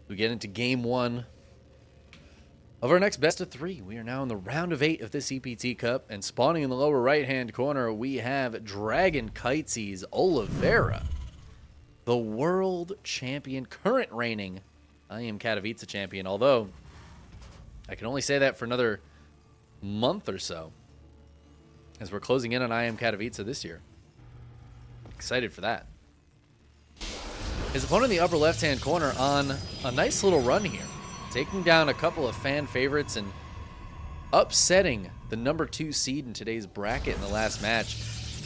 We get into game 1 of our next best of 3. We are now in the round of 8 of this EPT Cup, and spawning in the lower right-hand corner, we have Dragon Kites's Oliveira, the world champion, current reigning I am Katowice champion, although I can only say that for another month or so, as we're closing in on I am Katowice this year. Excited for that. His opponent in the upper left-hand corner on a nice little run here, taking down a couple of fan favorites and upsetting the number 2 seed in today's bracket in the last match.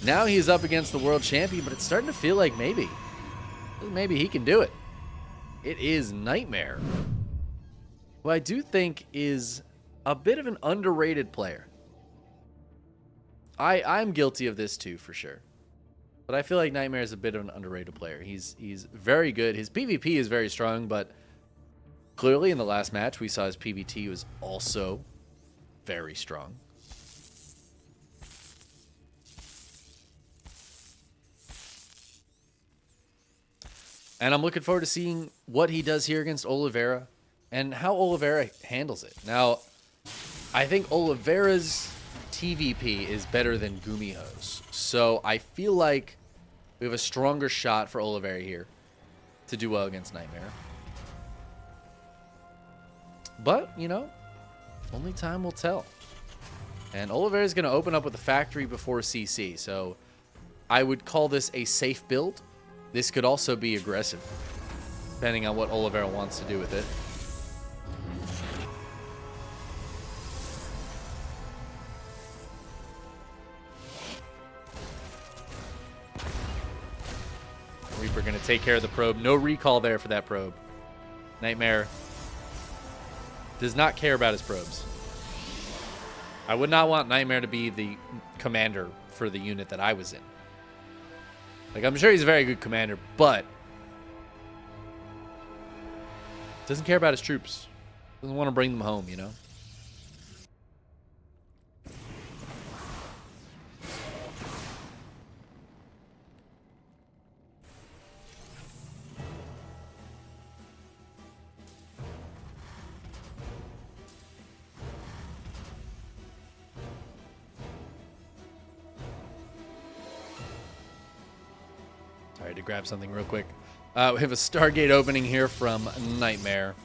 Now he's up against the world champion, but it's starting to feel like maybe he can do it. It is Nightmare, who I do think is a bit of an underrated player. I'm guilty of this too, for sure. But I feel like Nightmare is a bit of an underrated player. He's very good. His PvP is very strong, but clearly in the last match we saw his PvT was also very strong. And I'm looking forward to seeing what he does here against Oliveira and how Oliveira handles it. Now, I think Oliveira's TVP is better than GuMiho's. So I feel like we have a stronger shot for Oliveira here to do well against Nightmare. But, you know, only time will tell. And Oliveira is going to open up with the factory before CC. So I would call this a safe build. This could also be aggressive, depending on what Oliveira wants to do with it. Reaper going to take care of the probe. No recall there for that probe. Nightmare does not care about his probes. I would not want Nightmare to be the commander for the unit that I was in. Like, I'm sure he's a very good commander, but doesn't care about his troops. Doesn't want to bring them home, you know? Sorry to grab something real quick. We have a Stargate opening here from Nightmare.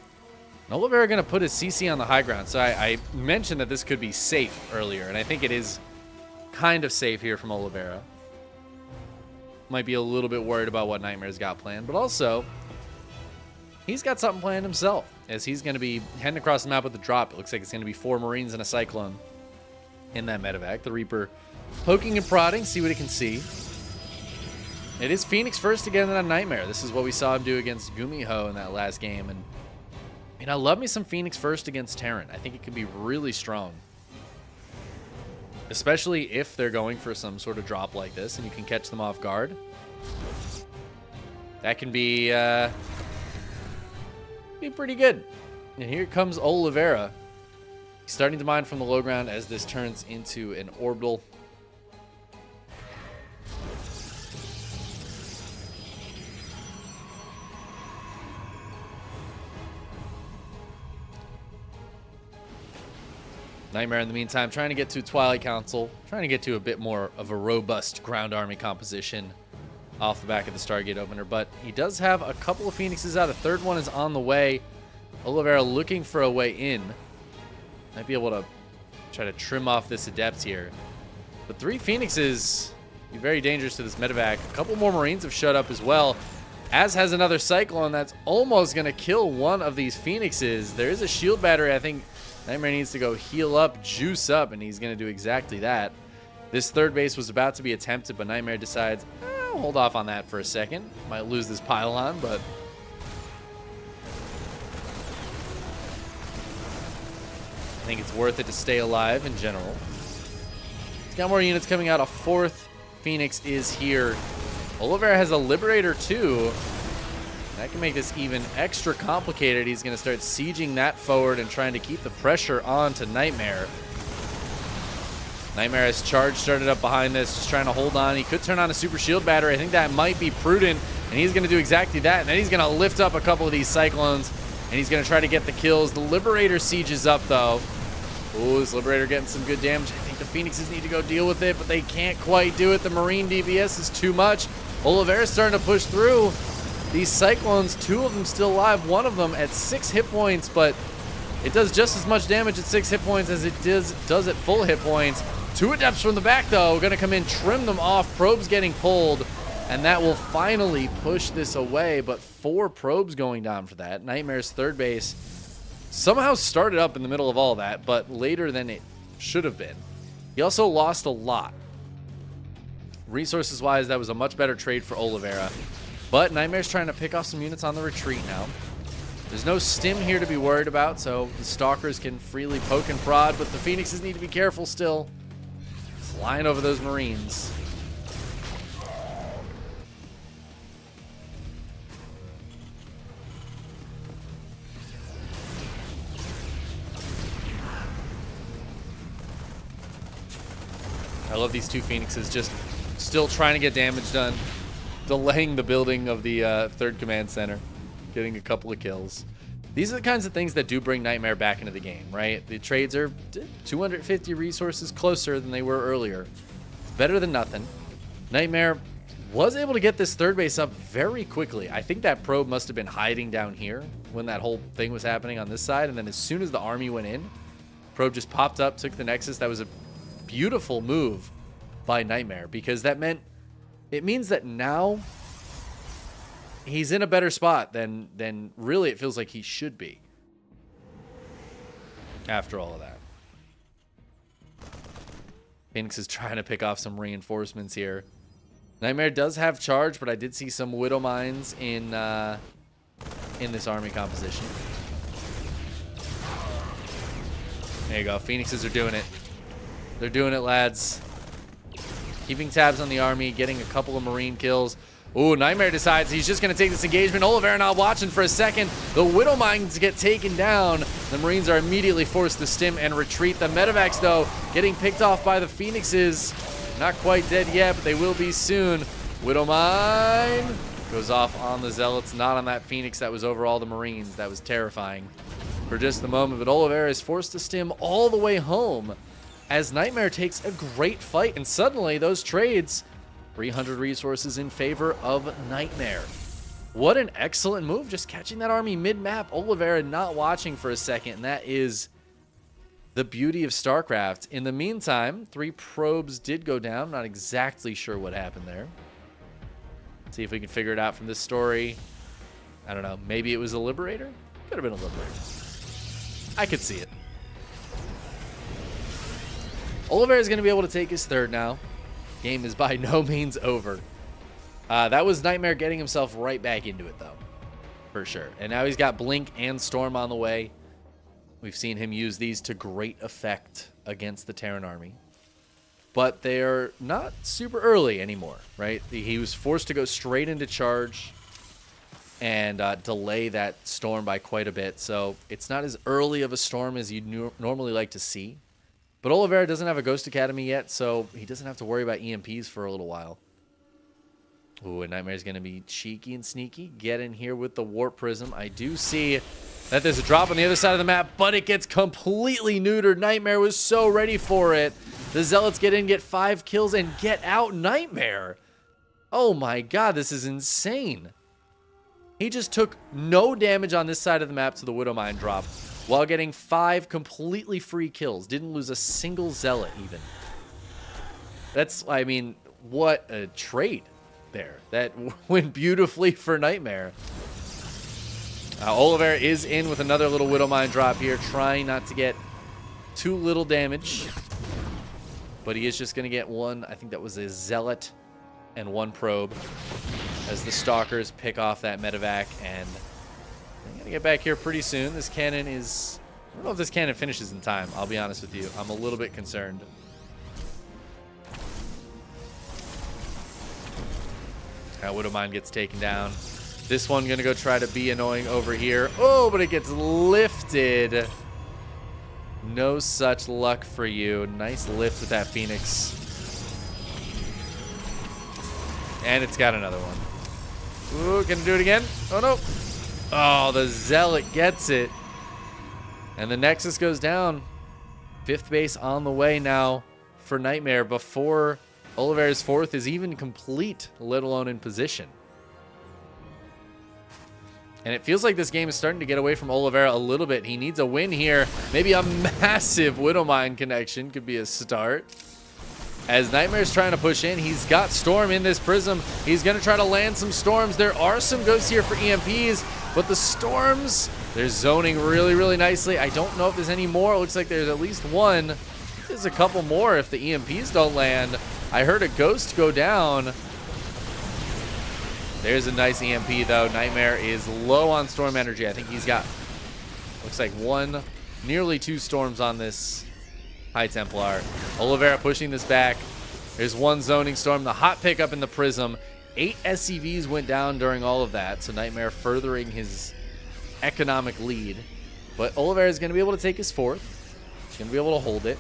And Oliveira going to put his CC on the high ground. So I mentioned that this could be safe earlier, and I think it is kind of safe here from Oliveira. Might be a little bit worried about what Nightmare's got planned, but also he's got something planned himself, as he's going to be heading across the map with the drop. It looks like it's going to be 4 Marines and a Cyclone in that medevac. The Reaper poking and prodding, see what it can see. It is Phoenix first again on Nightmare. This is what we saw him do against GuMiho in that last game. And I mean, I love me some Phoenix first against Terran. I think it could be really strong, especially if they're going for some sort of drop like this and you can catch them off guard. That can be pretty good. And here comes Oliveira. He's starting to mine from the low ground as this turns into an orbital. Nightmare, in the meantime, trying to get to Twilight Council, trying to get to a bit more of a robust ground army composition off the back of the Stargate opener, but he does have a couple of Phoenixes out. A third one is on the way. Oliveira looking for a way in. Might be able to try to trim off this Adept here. But 3 Phoenixes be very dangerous to this medevac. A couple more Marines have showed up as well, as has another Cyclone that's almost going to kill one of these Phoenixes. There is a shield battery. I think Nightmare needs to go heal up, juice up, and he's going to do exactly that. This third base was about to be attempted, but Nightmare decides, I'll hold off on that for a second. Might lose this pylon, but I think it's worth it to stay alive in general. He's got more units coming out. A 4th Phoenix is here. Oliveira has a Liberator too. That can make this even extra complicated. He's going to start sieging that forward and trying to keep the pressure on to Nightmare. Nightmare has charge started up behind this, just trying to hold on. He could turn on a super shield battery. I think that might be prudent, and he's going to do exactly that. And then he's going to lift up a couple of these Cyclones And he's going to try to get the kills. The Liberator sieges up, though. Ooh, this Liberator getting some good damage. I think the Phoenixes need to go deal with it, but they can't quite do it. The Marine DPS is too much. Oliveira's starting to push through. These Cyclones, 2 of them still alive. 1 of them at 6 hit points, but it does just as much damage at 6 hit points as it does at full hit points. 2 Adepts from the back, though. Going to come in, trim them off. Probes getting pulled. And that will finally push this away, but 4 probes going down for that. Nightmare's third base somehow started up in the middle of all that, but later than it should have been. He also lost a lot. Resources-wise, that was a much better trade for Oliveira. But Nightmare's trying to pick off some units on the retreat now. There's no stim here to be worried about, so the Stalkers can freely poke and prod, but the Phoenixes need to be careful still. Flying over those Marines. I love these 2 Phoenixes just still trying to get damage done, delaying the building of the 3rd command center, getting a couple of kills. These are the kinds of things that do bring Nightmare back into the game, right? The trades are 250 resources closer than they were earlier. It's better than nothing. Nightmare was able to get this 3rd base up very quickly. I think that probe must have been hiding down here when that whole thing was happening on this side, and then as soon as the army went in, probe just popped up, took the Nexus. That was a beautiful move by Nightmare, because that means that now he's in a better spot than really it feels like he should be after all of that. Phoenix is trying to pick off some reinforcements here. Nightmare does have charge, but I did see some Widow Mines in this army composition. There you go. Phoenixes are doing it. They're doing it, lads. Keeping tabs on the army, getting a couple of Marine kills. Ooh, Nightmare decides he's just going to take this engagement. Oliveira not watching for a second. The Widow Mines get taken down. The Marines are immediately forced to stim and retreat. The Medivacs, though, getting picked off by the Phoenixes. Not quite dead yet, but they will be soon. Widow Mine goes off on the Zealots, not on that Phoenix that was over all the Marines. That was terrifying for just the moment. But Oliveira is forced to stim all the way home as Nightmare takes a great fight. And suddenly, those trades, 300 resources in favor of Nightmare. What an excellent move, just catching that army mid-map. Oliveira not watching for a second, and that is the beauty of StarCraft. In the meantime, 3 probes did go down. Not exactly sure what happened there. Let's see if we can figure it out from this story. I don't know. Maybe it was a Liberator? Could have been a Liberator. I could see it. Oliveira is going to be able to take his 3rd now. Game is by no means over. That was Nightmare getting himself right back into it, though, for sure. And now he's got Blink and Storm on the way. We've seen him use these to great effect against the Terran army. But they're not super early anymore, right? He was forced to go straight into charge and delay that Storm by quite a bit. So it's not as early of a Storm as you'd normally like to see. But Oliveira doesn't have a Ghost Academy yet, so he doesn't have to worry about EMPs for a little while. Ooh, and Nightmare's going to be cheeky and sneaky. Get in here with the Warp Prism. I do see that there's a drop on the other side of the map, but it gets completely neutered. Nightmare was so ready for it. The Zealots get in, get 5 kills, and get out Nightmare. Oh my god, this is insane. He just took no damage on this side of the map to the Widow Mine drop, while getting 5 completely free kills. Didn't lose a single Zealot even. That's, I mean, what a trade there. That went beautifully for Nightmare. Oliveira is in with another little Widow Mine drop here, trying not to get too little damage. But he is just going to get 1, I think that was a Zealot and 1 probe, as the Stalkers pick off that Medivac. And I'm going to get back here pretty soon. This cannon is... I don't know if this cannon finishes in time, I'll be honest with you. I'm a little bit concerned. Widow Mine gets taken down. This one going to go try to be annoying over here. Oh, but it gets lifted. No such luck for you. Nice lift with that Phoenix. And it's got another one. Ooh, can it do it again? Oh, no. Oh, the Zealot gets it. And the Nexus goes down. 5th base on the way now for Nightmare before Oliveira's 4th is even complete, let alone in position. And it feels like this game is starting to get away from Oliveira a little bit. He needs a win here. Maybe a massive Widowmine connection could be a start. As Nightmare's trying to push in, he's got Storm in this Prism. He's going to try to land some Storms. There are some Ghosts here for EMPs, but the Storms, they're zoning really, really nicely. I don't know if there's any more. It looks like there's at least one. There's a couple more if the EMPs don't land. I heard a Ghost go down. There's a nice EMP, though. Nightmare is low on Storm energy. I think he's got, looks like nearly 2 Storms on this High Templar. Oliveira pushing this back. There's one zoning Storm. The hot pickup in the Prism. 8 SCVs went down during all of that, so Nightmare furthering his economic lead. But Oliveira is going to be able to take his 4th. He's going to be able to hold it.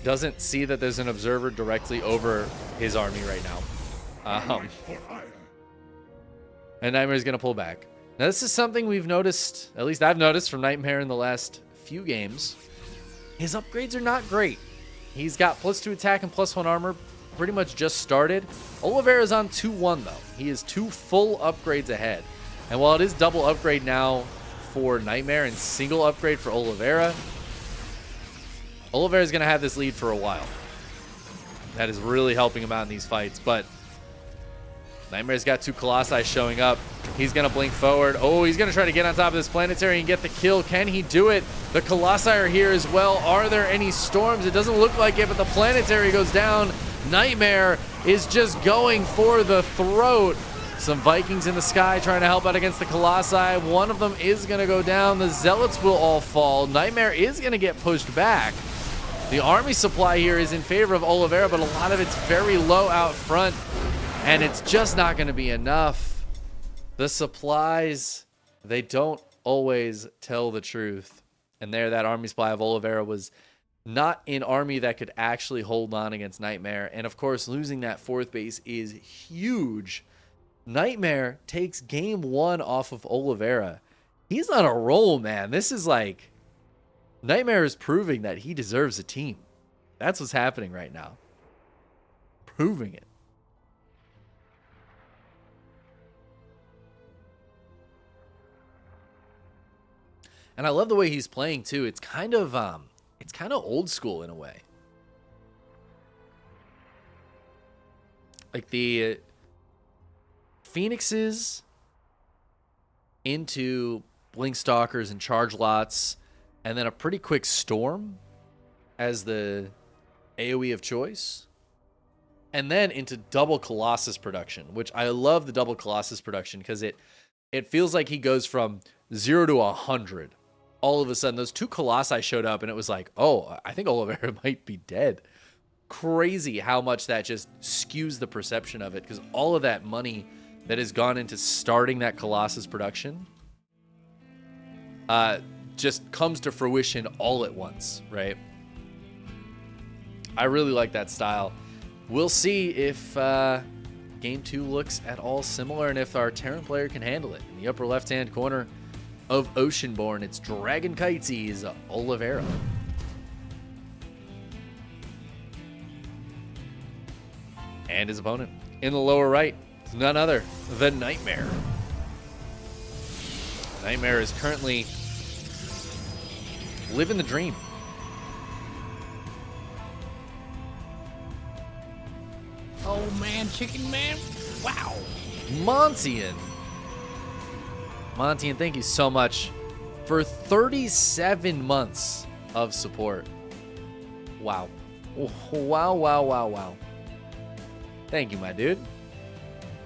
Doesn't see that there's an observer directly over his army right now. And Nightmare's going to pull back. Now, this is something we've noticed, at least I've noticed from Nightmare in the last few games. His upgrades are not great. He's got +2 attack and +1 armor pretty much just started. Oliveira's on 2-1, though. He is 2 full upgrades ahead. And while it is double upgrade now for Nightmare and single upgrade for Oliveira's going to have this lead for a while. That is really helping him out in these fights, but Nightmare's got 2 Colossi showing up. He's going to blink forward. Oh, he's going to try to get on top of this planetary and get the kill. Can he do it? The Colossi are here as well. Are there any Storms? It doesn't look like it, but the planetary goes down. Nightmare is just going for the throat. Some Vikings in the sky trying to help out against the Colossi. One of them is going to go down. The Zealots will all fall. Nightmare is going to get pushed back. The army supply here is in favor of Oliveira, but a lot of it's very low out front. And it's just not going to be enough. The supplies, they don't always tell the truth. And there, that army supply of Oliveira was not an army that could actually hold on against Nightmare. And of course, losing that 4th base is huge. Nightmare takes game 1 off of Oliveira. He's on a roll, man. This is like, Nightmare is proving that he deserves a team. That's what's happening right now. Proving it. And I love the way he's playing too. It's kind of old school in a way. Like the Phoenixes into Blink Stalkers and Charge Lots, and then a pretty quick Storm as the AoE of choice. And then into double Colossus production, which I love the double Colossus production because it feels like he goes from 0 to 100. All of a sudden, those 2 Colossi showed up, and it was like, oh, I think Oliveira might be dead. Crazy how much that just skews the perception of it, because all of that money that has gone into starting that Colossus production just comes to fruition all at once, right? I really like that style. We'll see if Game 2 looks at all similar and if our Terran player can handle it. In the upper left-hand corner of Oceanborn, it's Dragon Kitesy's Oliveira. And his opponent in the lower right is none other than Nightmare. Nightmare is currently living the dream. Oh man, Chickenman. Wow. Montian, thank you so much for 37 months of support. Wow. Wow. Thank you, my dude.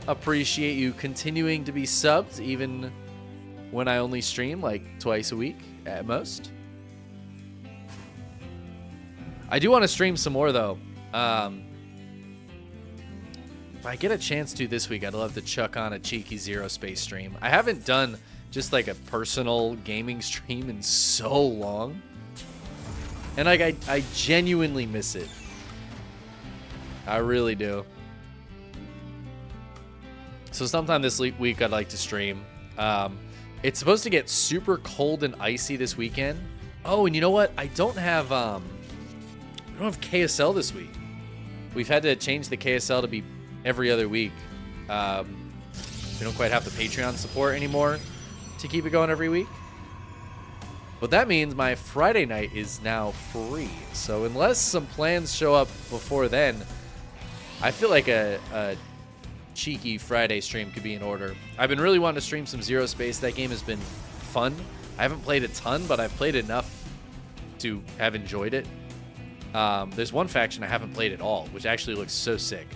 Appreciate you continuing to be subbed even when I only stream like twice a week at most. I do want to stream some more though. If I get a chance to this week, I'd love to chuck on a cheeky Zero Space stream. I haven't done just like a personal gaming stream in so long. And like I genuinely miss it. I really do. So sometime this week I'd like to stream. It's supposed to get super cold and icy this weekend. Oh, and you know what? I don't have KSL this week. We've had to change the KSL to be every other week. We don't quite have the Patreon support anymore to keep it going every week. But that means my Friday night is now free. So unless some plans show up before then, I feel like a cheeky Friday stream could be in order. I've been really wanting to stream some Zero Space. That game has been fun. I haven't played a ton, but I've played enough to have enjoyed it. There's one faction I haven't played at all, which actually looks so sick.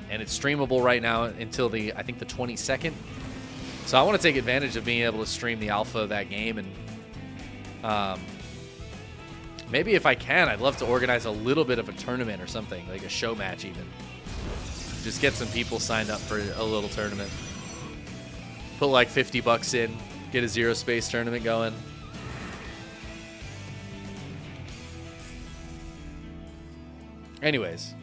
And it's streamable right now until I think the 22nd. So I want to take advantage of being able to stream the alpha of that game. And maybe if I can, I'd love to organize a little bit of a tournament or something, like a show match even. Just get some people signed up for a little tournament. Put like $50 in, get a Zero Space tournament going. Anyways,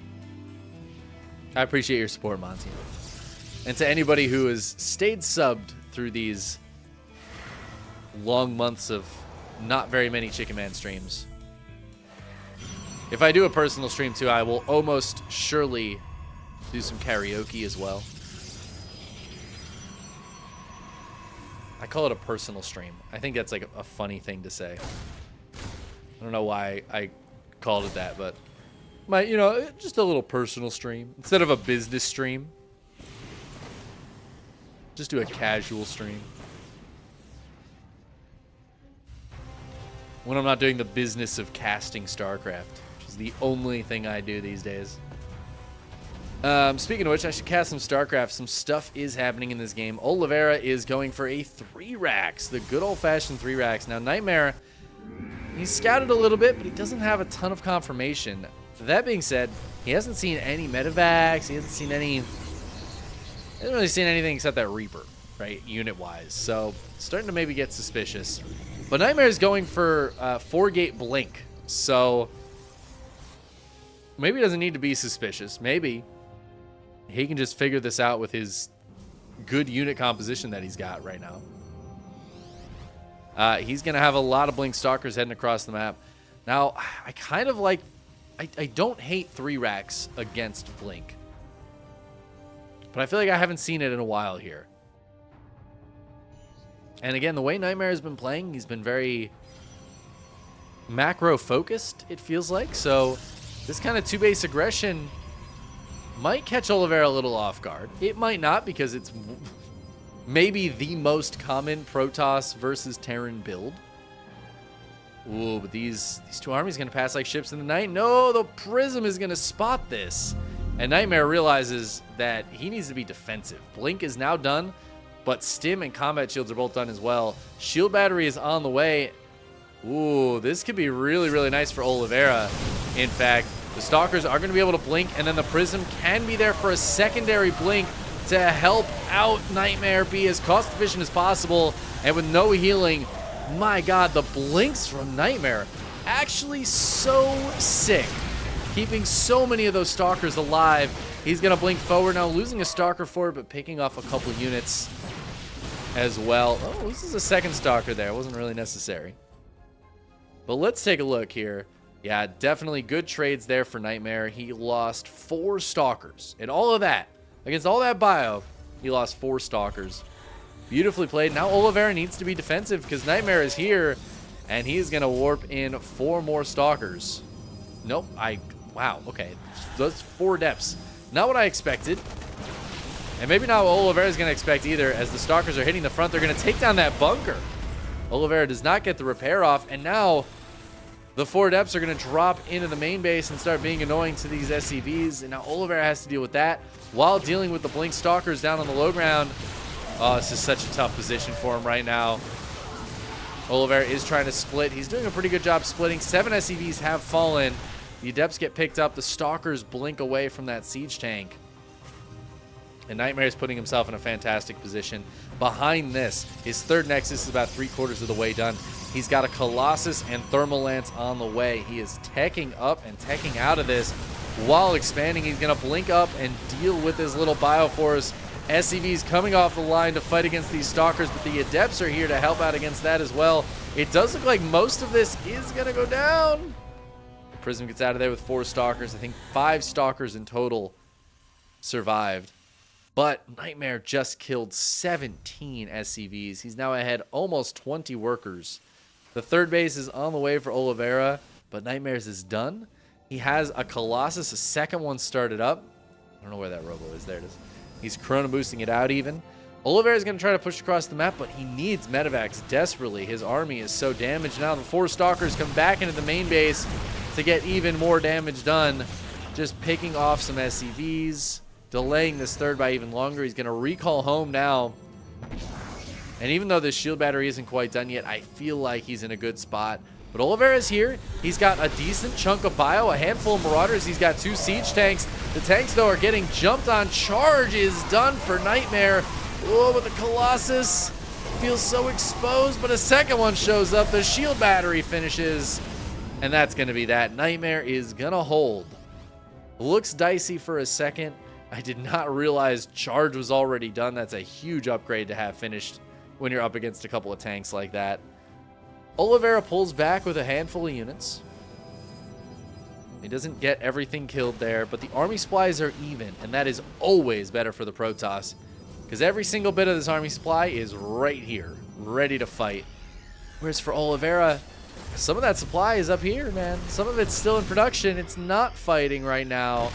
I appreciate your support, Monty. And to anybody who has stayed subbed through these long months of not very many Chickenman streams. If I do a personal stream too, I will almost surely do some karaoke as well. I call it a personal stream. I think that's like a funny thing to say. I don't know why I called it that, but just a little personal stream instead of a business stream. Just do a casual stream. When I'm not doing the business of casting StarCraft, which is the only thing I do these days. Speaking of which, I should cast some StarCraft. Some stuff is happening in this game. Oliveira is going for a 3-racks, the good old-fashioned 3-racks. Now, Nightmare, he's scouted a little bit, but he doesn't have a ton of confirmation. That being said, he hasn't seen any medevacs. He hasn't really seen anything except that Reaper, right, unit-wise. So, starting to maybe get suspicious. But Nightmare is going for 4-gate blink. So, maybe he doesn't need to be suspicious. Maybe he can just figure this out with his good unit composition that he's got right now. He's going to have a lot of blink stalkers heading across the map. Now, I kind of like... I don't hate 3-racks against blink. But I feel like I haven't seen it in a while here. And again, the way Nightmare has been playing, he's been very macro-focused, it feels like. So this kind of 2-base aggression might catch Oliveira a little off guard. It might not, because it's maybe the most common Protoss versus Terran build. Ooh, but these two armies going to pass like ships in the night. No, the Prism is going to spot this. And Nightmare realizes that he needs to be defensive. Blink is now done, but Stim and Combat Shields are both done as well. Shield Battery is on the way. Ooh, this could be really, really nice for Oliveira. In fact, the Stalkers are going to be able to blink, and then the Prism can be there for a secondary blink to help out Nightmare be as cost-efficient as possible. And with no healing, my God, the blinks from Nightmare actually so sick. Keeping so many of those Stalkers alive. He's going to blink forward now, losing a Stalker forward, but picking off a couple units as well. Oh, this is a second Stalker there. It wasn't really necessary. But let's take a look here. Yeah, definitely good trades there for Nightmare. He lost 4 Stalkers. And all of that, against all that bio, he lost 4 Stalkers. Beautifully played. Now Oliveira needs to be defensive because Nightmare is here, and he's going to warp in 4 more Stalkers. Nope. Wow, okay. Those 4 depths. Not what I expected. And maybe not what Oliveira's going to expect either. As the Stalkers are hitting the front, they're going to take down that bunker. Oliveira does not get the repair off, and now the 4 depths are going to drop into the main base and start being annoying to these SCVs. And now Oliveira has to deal with that while dealing with the blink Stalkers down on the low ground. Oh, this is such a tough position for him right now. Oliveira is trying to split. He's doing a pretty good job splitting. 7 SCVs have fallen. The Adepts get picked up. The Stalkers blink away from that siege tank. And Nightmare is putting himself in a fantastic position. Behind this, his 3rd Nexus is about 3/4 of the way done. He's got a Colossus and Thermal Lance on the way. He is teching up and teching out of this while expanding. He's going to blink up and deal with his little Bioforce SCVs coming off the line to fight against these Stalkers, but the Adepts are here to help out against that as well. It does look like most of this is going to go down. Prism gets out of there with 4 Stalkers. I think 5 Stalkers in total survived. But Nightmare just killed 17 SCVs. He's now ahead almost 20 workers. The third base is on the way for Oliveira, but Nightmare's is done. He has a Colossus, a second one started up. I don't know where that robo is. There it is. He's chrono boosting it out even. Oliveira's going to try to push across the map, but he needs medevacs desperately. His army is so damaged now. The 4 Stalkers come back into the main base to get even more damage done. Just picking off some SCVs, delaying this third by even longer. He's going to recall home now. And even though this shield battery isn't quite done yet, I feel like he's in a good spot. But Oliveira's here. He's got a decent chunk of bio, a handful of Marauders. He's got 2 siege tanks. The tanks, though, are getting jumped on. Charge is done for Nightmare. Oh, but the Colossus feels so exposed, but a second one shows up. The shield battery finishes, and that's going to be that. Nightmare is going to hold. Looks dicey for a second. I did not realize charge was already done. That's a huge upgrade to have finished when you're up against a couple of tanks like that. Oliveira pulls back with a handful of units. He doesn't get everything killed there, but the army supplies are even, and that is always better for the Protoss, because every single bit of this army supply is right here, ready to fight. Whereas for Oliveira, some of that supply is up here, man. Some of it's still in production. It's not fighting right now.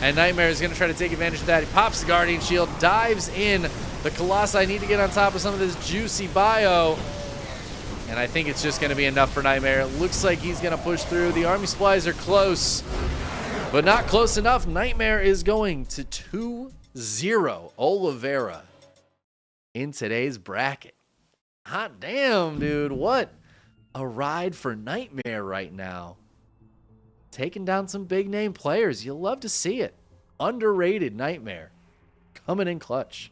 And Nightmare is going to try to take advantage of that. He pops the Guardian Shield, dives in. The Colossi need to get on top of some of this juicy bio. And I think it's just going to be enough for Nightmare. It looks like he's going to push through. The army supplies are close, but not close enough. Nightmare is going to 2-0 Oliveira in today's bracket. Hot damn, dude. What a ride for Nightmare right now. Taking down some big name players. You'll love to see it. Underrated Nightmare coming in clutch.